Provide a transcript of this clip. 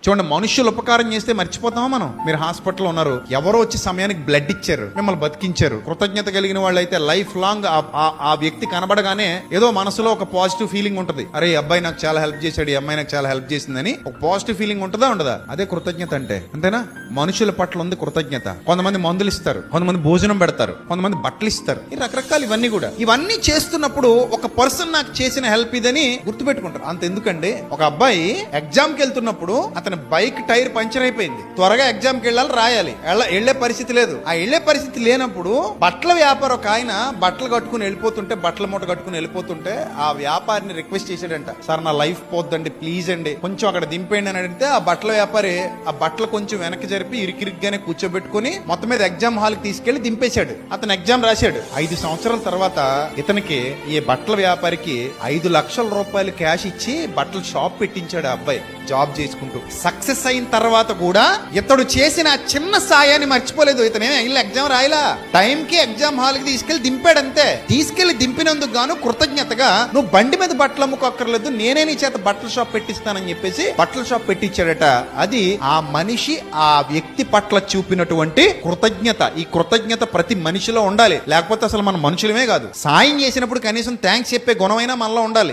చూడండి, మనుషులు ఉపకారం చేస్తే మర్చిపోతామా మనం? మీరు హాస్పిటల్లో ఉన్నారు, ఎవరో వచ్చి సమయానికి బ్లడ్ ఇచ్చారు, మిమ్మల్ని బతికించారు. కృతజ్ఞత కలిగిన వాళ్ళు అయితే లైఫ్ లాంగ్ ఆ వ్యక్తి కనబడగానే ఏదో మనసులో ఒక పాజిటివ్ ఫీలింగ్ ఉంటుంది. అరే ఈ అబ్బాయి నాకు చాలా హెల్ప్ చేశాడు, ఈ అమ్మాయి నాకు చాలా హెల్ప్ చేసిందని ఒక పాజిటివ్ ఫీలింగ్ ఉంటుందా ఉండదా? అదే కృతజ్ఞత అంటే. అంతేనా? మనుషుల పట్ల ఉంది కృతజ్ఞత. కొంతమంది మందులు ఇస్తారు, కొంతమంది భోజనం పెడతారు, కొంతమంది బట్టలు ఇస్తారు. ఈ రకరకాలు ఇవన్నీ కూడా. ఇవన్నీ చేస్తున్నప్పుడు ఒక పర్సన్ నాకు చేసిన హెల్ప్ ఇదని గుర్తుపెట్టుకుంటారు. అంత ఎందుకండి, ఒక అబ్బాయి ఎగ్జామ్ కి వెళ్తున్నప్పుడు అతని బైక్ టైర్ పంచర్ అయిపోయింది. త్వరగా ఎగ్జామ్ కి వెళ్ళాలి, రాయాలి. వెళ్లే పరిస్థితి లేదు. ఆ వెళ్లే పరిస్థితి లేనప్పుడు బట్టల వ్యాపారం ఒక ఆయన బట్టలు కట్టుకుని వెళ్ళిపోతుంటే, బట్టల మూట కట్టుకుని వెళ్ళిపోతుంటే ఆ వ్యాపారిని రిక్వెస్ట్ చేశాడంట, సార్ నా లైఫ్ పోద్దండి, ప్లీజ్ అండి కొంచెం అక్కడ దింపేయండి అని అడిగితే ఆ బట్టల వ్యాపారి ఆ బట్టలు కొంచెం వెనక్కి జరిపి ఇరికిరిగ్గానే కూర్చోబెట్టుకుని మొత్తం మీద ఎగ్జామ్ హాల్ కి తీసుకెళ్లి దింపేశాడు. అతను ఎగ్జామ్ రాశాడు. 5 సంవత్సరాల తర్వాత ఇతనికి, ఈ బట్టల వ్యాపారికి 5 లక్షల రూపాయలు క్యాష్ ఇచ్చి బట్టల షాప్ పెట్టించాడు ఆ అబ్బాయి జాబ్ చేసుకుంటూ. సక్సెస్ అయిన తర్వాత కూడా ఇతడు చేసిన చిన్న సాయాన్ని మర్చిపోలేదు. ఇతనే ఇల్లు ఎగ్జామ్ రాయలా, టైం కి ఎగ్జామ్ హాల్ కి తీసుకెళ్లి దింపాడంతే. తీసుకెళ్లి దింపినందుకు గాను కృతజ్ఞతగా, నువ్వు బండి మీద బట్టలు అమ్ముకోక్కర్లేదు, నేనే నీ చేత బట్టల షాప్ పెట్టిస్తానని చెప్పేసి బట్టల షాప్ పెట్టించాడట. అది ఆ మనిషి ఆ వ్యక్తి పట్ల చూపినటువంటి కృతజ్ఞత. ఈ కృతజ్ఞత ప్రతి మనిషిలో ఉండాలి, లేకపోతే అసలు మన మనుషులమే కాదు. సాయం చేసినప్పుడు కనీసం థ్యాంక్స్ చెప్పే గుణమైనా మనలో ఉండాలి.